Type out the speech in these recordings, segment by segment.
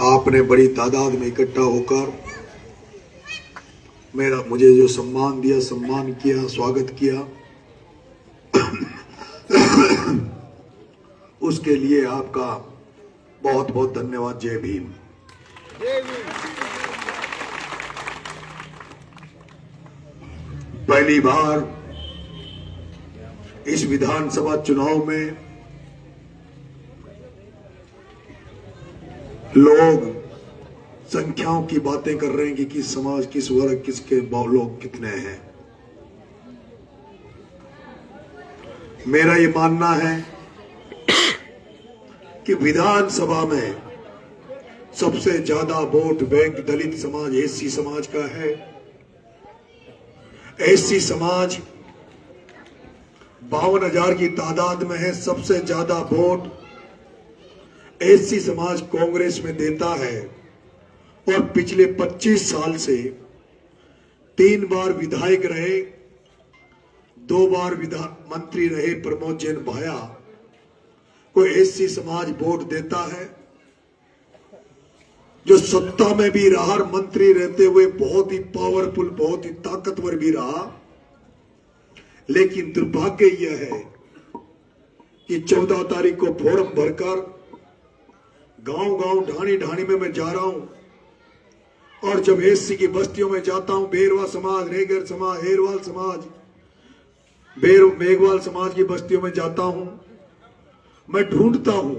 आपने बड़ी तादाद में इकट्ठा होकर मुझे जो सम्मान दिया, सम्मान किया, स्वागत किया, उसके लिए आपका बहुत बहुत धन्यवाद। जय भीम। पहली बार इस विधानसभा चुनाव में लोग संख्याओं की बातें कर रहे हैं कि किस समाज, किस वर्ग, किसके लोग कितने हैं। मेरा ये मानना है कि विधानसभा में सबसे ज्यादा वोट बैंक दलित समाज, एससी समाज का है। एससी समाज 52,000 की तादाद में है। सबसे ज्यादा वोट एससी समाज कांग्रेस में देता है और पिछले 25 साल से 3 बार विधायक रहे, 2 बार मंत्री रहे प्रमोद जैन भाया को एससी समाज वोट देता है। जो सत्ता में भी रहा, मंत्री रहते हुए बहुत ही पावरफुल, बहुत ही ताकतवर भी रहा। लेकिन दुर्भाग्य यह है कि 14 तारीख को फॉर्म भरकर गांव-गांव, ढाणी-ढाणी में मैं जा रहा हूं और जब एससी की बस्तियों में जाता हूं, बेरवा समाज, रेगर समाज, हेरवाल समाज, मेघवाल समाज की बस्तियों में जाता हूं, मैं ढूंढता हूं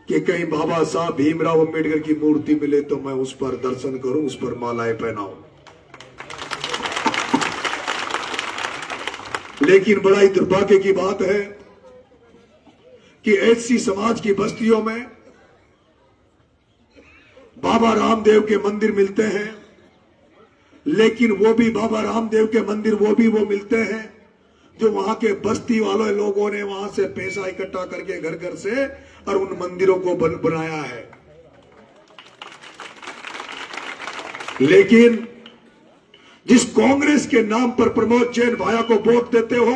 कि कहीं बाबा साहब भीमराव अंबेडकर की मूर्ति मिले तो मैं उस पर दर्शन करूं, उस पर मालाएं पहनाऊं। लेकिन बड़ा ही दुर्भाग्य की बात है कि एससी समाज की बस्तियों में बाबा रामदेव के मंदिर मिलते हैं, लेकिन वो भी बाबा रामदेव के मंदिर वो मिलते हैं जो वहां के बस्ती वालों लोगों ने वहां से पैसा इकट्ठा करके घर घर से और उन मंदिरों को बनाया है। लेकिन जिस कांग्रेस के नाम पर प्रमोद जैन भाया को वोट देते हो,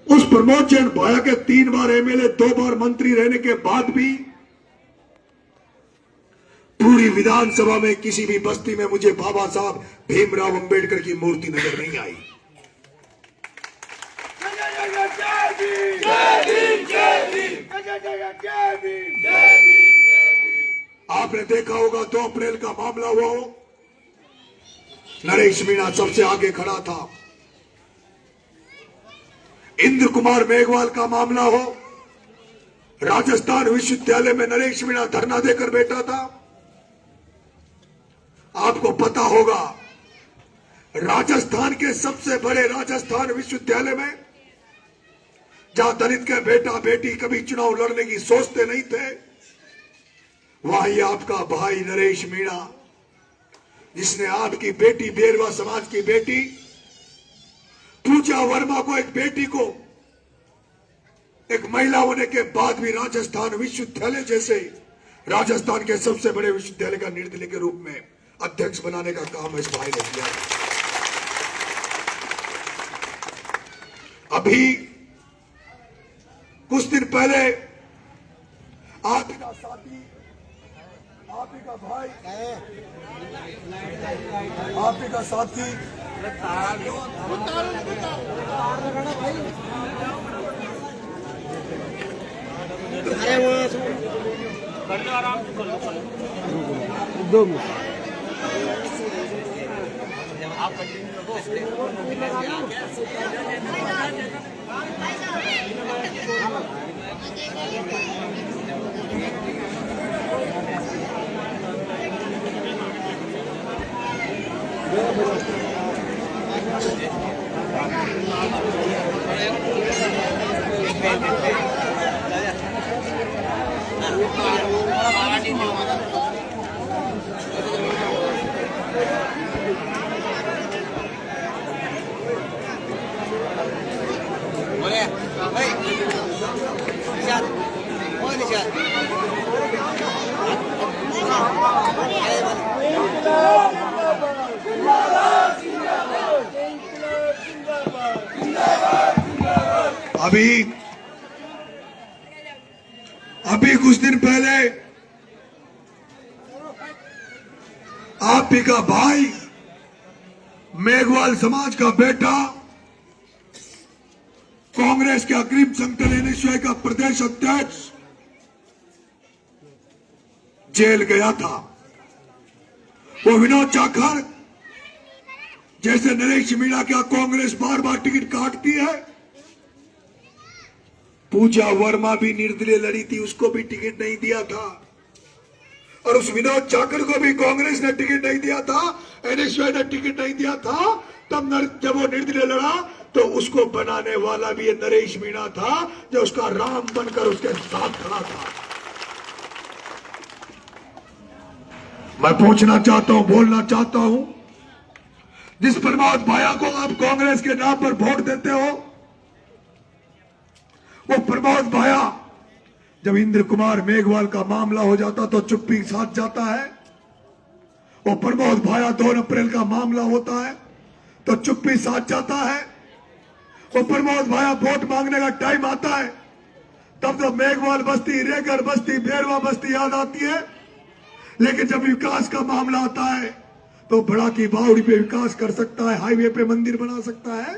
उस प्रमोद जैन भाया के 3 बार एमएलए, 2 बार मंत्री रहने के बाद भी पूरी विधानसभा में किसी भी बस्ती में मुझे बाबा साहब भीमराव अंबेडकर की मूर्ति नजर नहीं आई। आपने देखा होगा 2 अप्रैल का मामला हुआ हो, नरेश मीणा सबसे आगे खड़ा था। इंद्र कुमार मेघवाल का मामला हो, राजस्थान विश्वविद्यालय में नरेश मीणा धरना देकर बैठा था। आपको पता होगा राजस्थान के सबसे बड़े राजस्थान विश्वविद्यालय में जहां दलित के बेटा बेटी कभी चुनाव लड़ने की सोचते नहीं थे, वहीं आपका भाई नरेश मीणा, जिसने आपकी बेटी, बेरवा समाज की बेटी पूजा वर्मा को, एक बेटी को, एक महिला होने के बाद भी राजस्थान विश्वविद्यालय जैसे राजस्थान के सबसे बड़े विश्वविद्यालय का निर्दलीय के रूप में अध्यक्ष बनाने का काम इस भाई ने किया। अभी कुछ दिन पहले आप ही का साथी, आप ही का भाई, आप ही का साथी अभी अभी कुछ दिन पहले आप ही का भाई मेघवाल समाज का बेटा कांग्रेस के अग्रिम संगठन एनएसयूआई का प्रदेश अध्यक्ष जेल गया था। वो विनोद जाखड़ जैसे नरेश मीणा क्या कांग्रेस बार बार टिकट काटती है। पूजा वर्मा भी निर्दलीय लड़ी थी, उसको भी टिकट नहीं दिया था। और उस विनोद जाखड़ को भी कांग्रेस ने टिकट नहीं दिया था, एनएसयूआई ने टिकट नहीं दिया था। तब जब वो निर्दलीय लड़ा तो उसको बनाने वाला भी ये नरेश मीणा था, जो उसका राम बनकर उसके साथ खड़ा था। मैं पूछना चाहता हूं, बोलना चाहता हूं, जिस प्रमोद भाया को आप कांग्रेस के नाम पर वोट देते हो, वो प्रमोद भाया जब इंद्र कुमार मेघवाल का मामला हो जाता तो चुप्पी साथ जाता है। वो प्रमोद भाया 2 अप्रैल का मामला होता है तो चुप्पी साथ जाता है। वो प्रमोद भाया वोट मांगने का टाइम आता है तब तो मेघवाल बस्ती, रेगर बस्ती, बेरवा बस्ती याद आती है। लेकिन जब विकास का मामला आता है तो बड़ा की बावड़ी पे विकास कर सकता है, हाईवे पे मंदिर बना सकता है,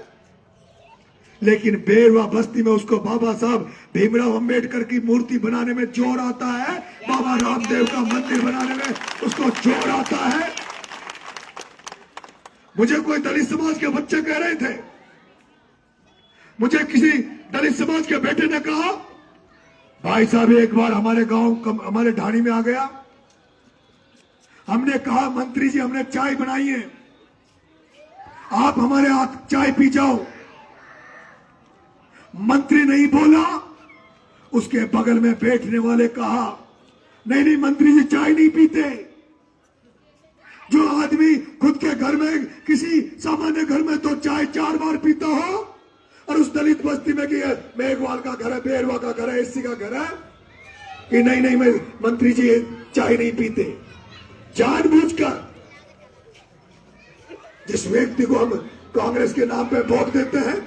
लेकिन बेरवा बस्ती में उसको बाबा साहब भीमराव अंबेडकर की मूर्ति बनाने में जोर आता है, बाबा रामदेव का मंदिर बनाने में उसको जोर आता है। मुझे कोई दलित समाज के बच्चे कह रहे थे, मुझे किसी दलित समाज के बेटे ने कहा, भाई साहब एक बार हमारे गांव, हमारे ढाणी में आ गया। हमने कहा मंत्री जी हमने चाय बनाई है, आप हमारे हाथ चाय पी जाओ। मंत्री नहीं बोला, उसके बगल में बैठने वाले कहा नहीं नहीं मंत्री जी चाय नहीं पीते। जो आदमी खुद के घर में, किसी सामान्य घर में तो चाय 4 बार पीता हो, और उस दलित बस्ती में कि मेघवाल का घर है, बेरवा का घर है, एससी का घर है, कि नहीं नहीं मैं मंत्री जी चाय नहीं पीते। जानबूझकर जिस व्यक्ति को हम कांग्रेस के नाम पे वोट देते हैं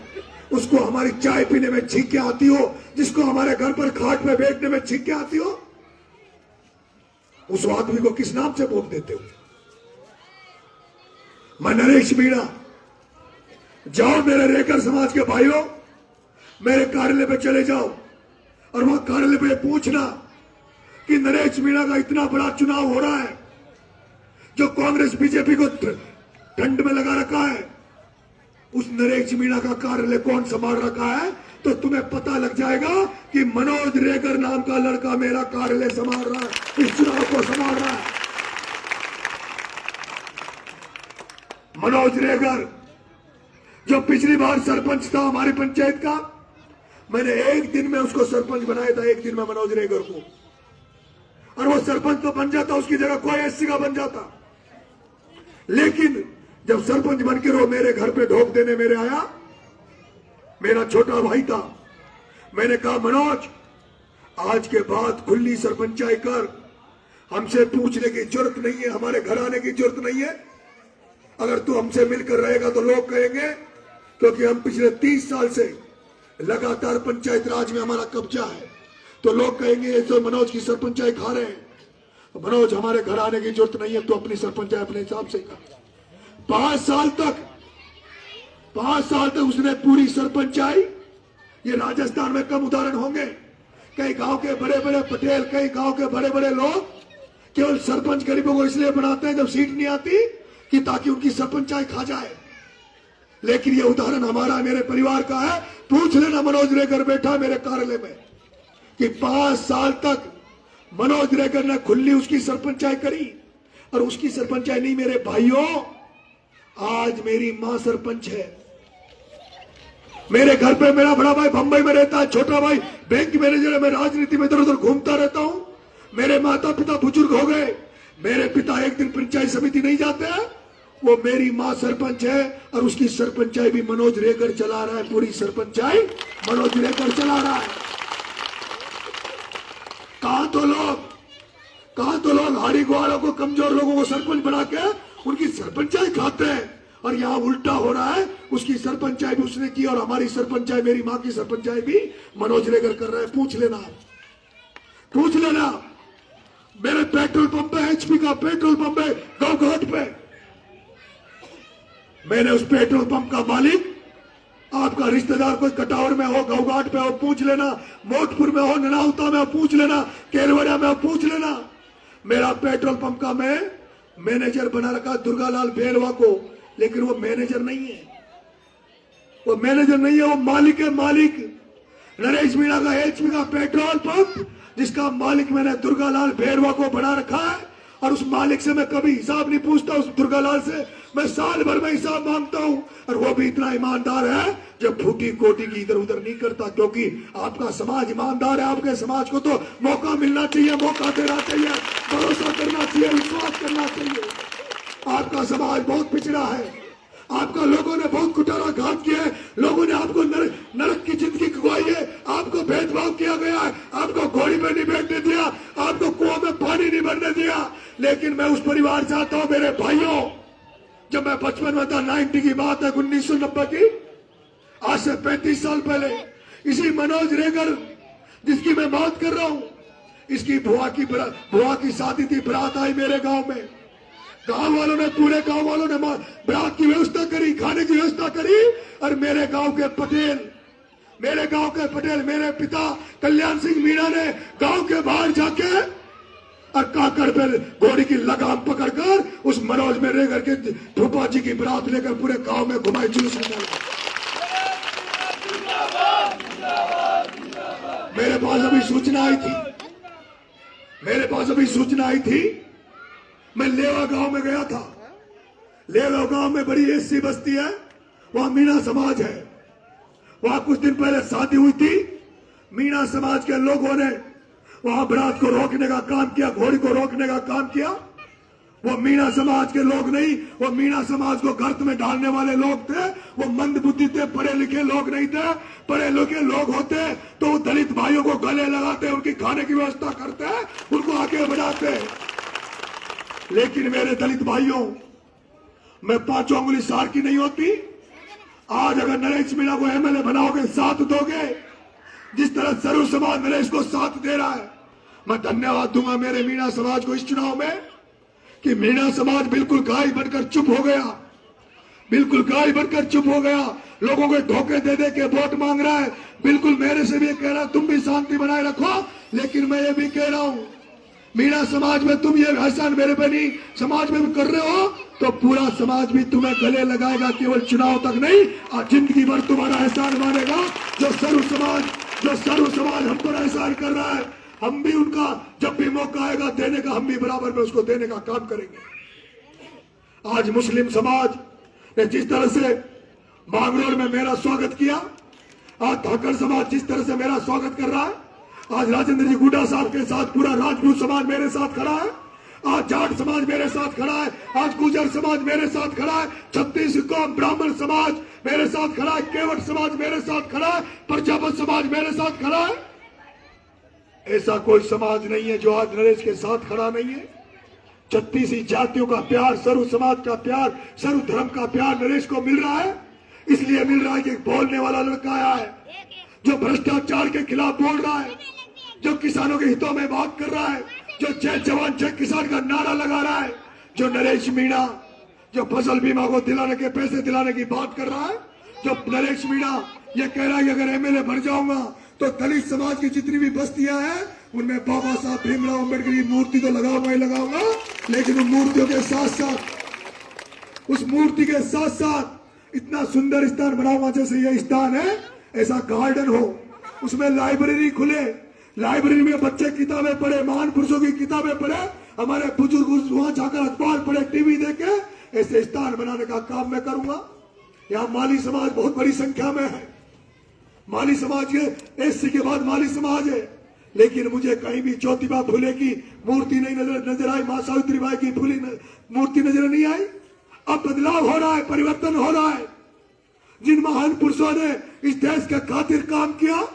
उसको हमारी चाय पीने में छींकें आती हो, जिसको हमारे घर पर खाट पे बैठने में छींकें आती हो, उस आदमी को किस नाम से वोट देते हो? मैं नरेश मीणा, जाओ मेरे रेकर समाज के भाइयों, मेरे कार्यालय पे चले जाओ और वहां कार्यालय पे पूछना कि नरेश मीणा का इतना बड़ा चुनाव हो रहा है, जो कांग्रेस बीजेपी को ठंड में लगा रखा है, उस नरेश मीणा का कार्यालय कौन संभाल रखा है, तो तुम्हें पता लग जाएगा कि मनोज रेगर नाम का लड़का मेरा कार्यालय संभाल रहा है, इस चुनाव को संभाल रहा है। मनोज रेगर जो पिछली बार सरपंच था हमारी पंचायत का, मैंने एक दिन में उसको सरपंच बनाया था, एक दिन में मनोज रेगर को, और वो सरपंच तो बन जाता, उसकी जगह कोई एससी का बन जाता। लेकिन जब सरपंच बनकर वो मेरे घर पे ढोक देने मेरे आया, मेरा छोटा भाई था, मैंने कहा मनोज आज के बाद खुली सरपंचाई कर, हमसे पूछने की जरूरत नहीं है, हमारे घर आने की जरूरत नहीं है। अगर तू हमसे मिलकर रहेगा तो लोग कहेंगे, क्योंकि हम पिछले 30 साल से लगातार पंचायत राज में हमारा कब्जा है, तो लोग कहेंगे ये तो मनोज की सरपंचाई खा रहे हैं। तो मनोज हमारे घर आने की जरूरत नहीं है, तो अपनी सरपंचाई अपने हिसाब से कर। 5 साल तक उसने पूरी सरपंचाई, ये राजस्थान में कम उदाहरण होंगे, कई गांव के बड़े बड़े पटेल, कई गांव के बड़े बड़े लोग केवल सरपंच गरीबों को इसलिए बनाते हैं जब सीट नहीं आती कि ताकि उनकी सरपंचाई खा जाए। लेकिन ये उदाहरण हमारा, मेरे परिवार का है। पूछ लेना मनोज रेगर बैठा मेरे कार्यालय में कि 5 साल तक मनोज रेगर ने खुली उसकी सरपंचाई करी, और उसकी सरपंचाई नहीं मेरे भाइयों, आज मेरी मां सरपंच है। मेरे घर पे मेरा बड़ा भाई बंबई में रहता है, छोटा भाई बैंक मैनेजर है, मैं राजनीति में इधर उधर घूमता रहता हूं। मेरे माता पिता बुजुर्ग हो गए, मेरे पिता एक दिन पंचायत समिति नहीं जाते हैं, वो मेरी मां सरपंच है, और उसकी सरपंचाई भी मनोज रेगर चला रहा है, पूरी सरपंचाई मनोज रेगर चला रहा है। कहां तो लोग हाड़ी ग्वालों को, कमजोर लोगों को सरपंच बना के उनकी सरपंचाई खाते हैं, और यहां उल्टा हो रहा है, उसकी सरपंचाई भी उसने की और हमारी सरपंचाई, मेरी मां की सरपंचाई भी मनोज रेगर कर रहा है। पूछ लेना, पूछ लेना। मेरे पेट्रोल पंप पे, एचपी का पेट्रोल पंप है गौघाट पे। मैंने उस पेट्रोल पंप का मालिक, आपका रिश्तेदार कोई कटावर में हो, गौघाट पे हो, पूछ लेना। मोटपुर में हो, ननाउता में हो, पूछ लेना। केरवड़ा में हो, पूछ लेना। मेरा पेट्रोल पंप का मैं मैनेजर बना रखा दुर्गालाल बेरवा को, लेकिन वो मैनेजर नहीं है। वो मैनेजर नहीं है, वो मालिक है, मालिक। नरेश मीणा का एचपी का पेट्रोल पंप, जिसका मालिक मैंने दुर्गालाल बेरवा को बना रखा है। और उस मालिक से मैं कभी हिसाब नहीं पूछता, उस दुर्गालाल से मैं साल भर में हिसाब मांगता हूं। और वो भी इतना ईमानदार है जब फूटी कोटी की इधर उधर नहीं करता, क्योंकि आपका समाज ईमानदार है। आपके समाज को तो मौका मिलना चाहिए, मौका देना चाहिए, भरोसा करना चाहिए, विश्वास करना चाहिए। आपका समाज बहुत पिछड़ा है। आपका लोगों ने बहुत कुटारा घात किया है। लोगों ने आपको नरक की जिंदगी खुआई है। आपको भेदभाव किया गया है। आपको घोड़ी पे नहीं बैठने दिया, आपको कुआं में पानी नहीं भरने दिया। लेकिन मैं उस परिवार से आता हूं, मेरे भाइयों। जब मैं बचपन में था, 90 की बात है, 1990 की, आज से 35 साल पहले, इसी मनोज रेगर जिसकी मैं बात कर रहा हूं, इसकी बुआ की शादी थी। बारात आई मेरे गांव में। गांव वालों ने, पूरे गांव वालों ने बारात की व्यवस्था करी, खाने की व्यवस्था करी। और मेरे गांव के पटेल, मेरे पिता कल्याण सिंह मीणा ने गांव के बाहर जाके और काकड़ पे घोड़ी की लगाम पकड़कर उस मनोज में रेगर के फूफा जी की बारात लेकर पूरे गांव में घुमाई, जुलूस निकाला। मेरे पास अभी सूचना आई थी। मैं लेवा गांव में गया था। लेवा गांव में बड़ी एसी बस्ती है, वहां मीणा समाज है। वहां कुछ दिन पहले शादी हुई थी। मीणा समाज के लोगों ने वहां बारात को रोकने का काम किया, घोड़ी को रोकने का काम किया। वो मीणा समाज के लोग नहीं, वो मीणा समाज को गर्त में डालने वाले लोग थे। वो मंद बुद्धि थे, पढ़े लिखे लोग नहीं थे। पढ़े लिखे लोग होते तो वो दलित भाइयों को गले लगाते, उनकी खाने की व्यवस्था करते, उनको आगे बढ़ाते। लेकिन मेरे दलित भाइयों, मैं 5 उंगली सार की नहीं होती। आज अगर नरेश मीणा को एमएलए बनाओगे, साथ दोगे, जिस तरह सरू समाज नरेश को साथ दे रहा है, मैं धन्यवाद दूंगा मेरे मीणा समाज को इस चुनाव में कि मीणा समाज बिल्कुल गाय बनकर चुप हो गया। लोगों को धोखे दे दे के वोट मांग रहा है। बिल्कुल मेरे से भी कह रहा, तुम भी शांति बनाए रखो। लेकिन मैं ये भी कह रहा हूं, मीणा समाज में तुम ये एहसान मेरे पे नहीं, समाज में भी कर रहे हो तो पूरा समाज भी तुम्हें गले लगाएगा। केवल चुनाव तक नहीं, जिंदगी भर तुम्हारा एहसान मानेगा। जो सर्व समाज हम पर एहसान कर रहा है, हम भी उनका जब भी मौका आएगा देने का, हम भी बराबर में उसको देने का काम करेंगे। आज मुस्लिम समाज ने जिस तरह से मांगरोल में मेरा स्वागत किया, आज धाकड़ समाज जिस तरह से मेरा स्वागत कर रहा है, आज राजेंद्र जी गुड्डा साहब के साथ पूरा राजपूत समाज मेरे साथ खड़ा है, आज जाट समाज मेरे साथ खड़ा है, आज गुर्जर समाज मेरे साथ खड़ा है, छत्तीसगढ़ ब्राह्मण समाज मेरे साथ खड़ा है, केवट समाज मेरे साथ खड़ा है, प्रजापत समाज मेरे साथ खड़ा है। ऐसा कोई समाज नहीं है जो आज नरेश के साथ खड़ा नहीं है। 36 जातियों का प्यार, सर्व समाज का प्यार, सर्व धर्म का प्यार नरेश को मिल रहा है। इसलिए मिल रहा है कि बोलने वाला लड़का आया है जो भ्रष्टाचार के खिलाफ बोल रहा है, जो किसानों के हितों में बात कर रहा है, जो जय जवान जय किसान का नारा लगा रहा है, जो नरेश मीणा जो फसल बीमा को दिलाने के पैसे दिलाने की बात कर रहा है, जो नरेश मीणा ये कह रहा है कि अगर एमएलए बन जाऊंगा तो दलित समाज की जितनी भी बस्तियां हैं उनमें बाबा साहब भीमराव अम्बेडकर की मूर्ति तो लगाऊंगा ही लगाऊंगा, लेकिन उन मूर्तियों के साथ साथ, उस मूर्ति के साथ साथ इतना सुंदर स्थान बनाऊंगा जैसे ये स्थान है, ऐसा गार्डन हो, उसमें लाइब्रेरी खुले, लाइब्रेरी में बच्चे किताबें पढ़े, महान पुरुषों की किताबें पढ़े, हमारे बुजुर्ग वहां जाकर अखबार पढ़े, टीवी देखे, ऐसे स्थान बनाने का काम मैं करूंगा। यहाँ माली समाज बहुत बड़ी संख्या में है। माली समाज के एससी के बाद माली समाज है, लेकिन मुझे कहीं भी ज्योतिबा फुले की मूर्ति नहीं नजर आई, मां सावित्री बाई की फूली मूर्ति नजर नहीं आई। अब बदलाव हो रहा है, परिवर्तन हो रहा है। जिन महान पुरुषों ने इस देश के खातिर काम किया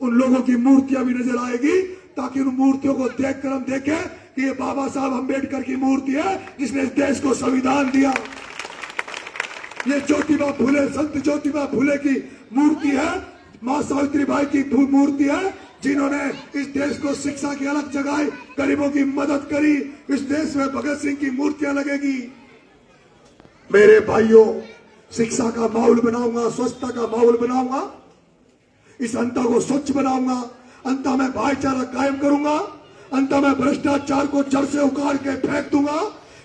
उन लोगों की मूर्तियां भी नजर आएगी, ताकि उन मूर्तियों को देखकर हम देखें कि ये बाबा साहब अम्बेडकर की मूर्ति है जिसने इस देश को संविधान दिया। ये ज्योतिबा फुले, संत ज्योतिबा फुले की मूर्ति है, मां सावित्री बाई की मूर्ति है जिन्होंने इस देश को शिक्षा की अलग जगाई, गरीबों की मदद करी, इस देश में भगत सिंह की मूर्तियां लगेगी। मेरे भाइयों, शिक्षा का माहौल बनाऊंगा, स्वच्छता का माहौल बनाऊंगा, इस अंता को स्वच्छ बनाऊंगा, अंता में भाईचारा कायम करूंगा, अंता में भ्रष्टाचार को जड़ से उखाड़ के फेंक दूंगा।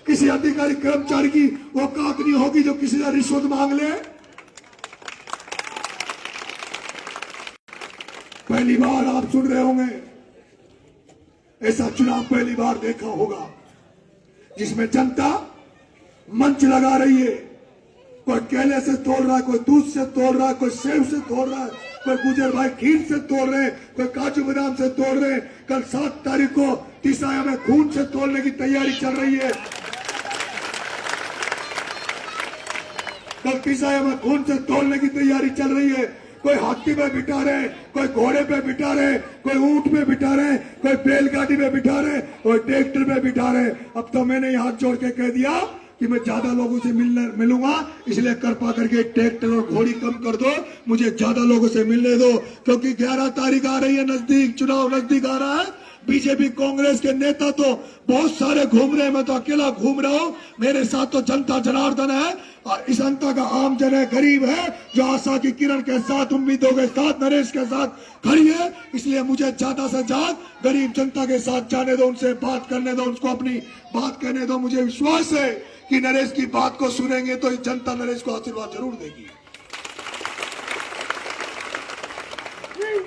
किसी अधिकारी कर्मचारी की औकात नहीं होगी जो किसी से रिश्वत मांग ले। पहली बार आप सुन रहे होंगे, ऐसा चुनाव पहली बार देखा होगा जिसमें जनता मंच लगा रही है। कोई केले से तोड़ रहा है, कोई दूध से तोड़ रहा है, कोई सेव से तोड़ रहा है, कोई गुजर भाई खीर से तोड़ रहे हैं, कोई काजू बादाम से तोड़ रहे हैं। कल 7 तारीख को तिसाया में खून से तोड़ने की तैयारी चल रही है। कल तिसाया में खून से तोड़ने की तैयारी चल रही है। कोई हाथी पे बिठा रहे, कोई घोड़े पे बिठा रहे, कोई ऊंट पे बिठा रहे, कोई बैलगाड़ी पे बिठा रहे, कोई ट्रैक्टर पे बिठा रहे। अब तो मैंने हाथ जोड़ के कह दिया कि मैं ज्यादा लोगों से मिलूंगा, इसलिए कृपा करके ट्रैक्टर और घोड़ी कम कर दो, मुझे ज्यादा लोगों से मिलने दो, क्योंकि 11 तारीख आ रही है, नजदीक, चुनाव नजदीक आ रहा है। बीजेपी कांग्रेस के नेता तो बहुत सारे घूम रहे हैं, मैं तो अकेला घूम रहा हूं। मेरे साथ तो जनता जनार्दन है और इस जनता का आम जन है, गरीब है, जो आशा की किरण के साथ, उम्मीदों के साथ, नरेश के साथ खड़ी है। इसलिए मुझे ज्यादा से ज्यादा गरीब जनता के साथ जाने दो, उनसे बात करने दो, उनको अपनी बात कहने दो। मुझे विश्वास है कि नरेश की बात को सुनेंगे तो जनता नरेश को आशीर्वाद जरूर देगी।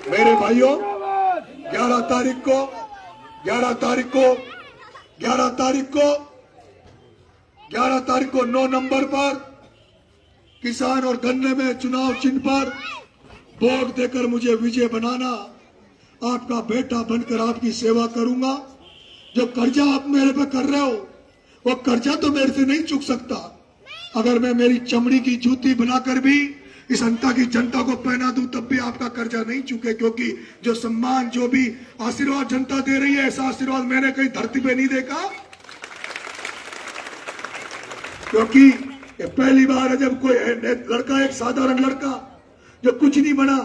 मेरे भाइयों, 11 तारीख को 9 नंबर पर किसान और गन्ने में चुनाव चिन्ह पर वोट देकर मुझे विजय बनाना। आपका बेटा बनकर आपकी सेवा करूंगा। जो कर्जा आप मेरे पे कर रहे हो, वो कर्जा तो मेरे से नहीं चुक सकता। अगर मैं मेरी चमड़ी की जूती बनाकर भी इस अंता की जनता को पहना दूं, तब भी आपका कर्जा नहीं चुके, क्योंकि जो सम्मान, जो भी आशीर्वाद जनता दे रही है, ऐसा आशीर्वाद मैंने कहीं धरती पे नहीं देखा। क्योंकि ये पहली बार है जब कोई लड़का, एक साधारण लड़का जो कुछ नहीं बना,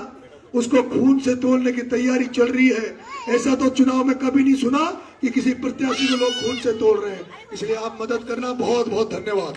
उसको खून से तोड़ने की तैयारी चल रही है। ऐसा तो चुनाव में कभी नहीं सुना कि किसी प्रत्याशी को लोग खून से तोड़ रहे हैं। इसलिए आप मदद करना। बहुत बहुत धन्यवाद।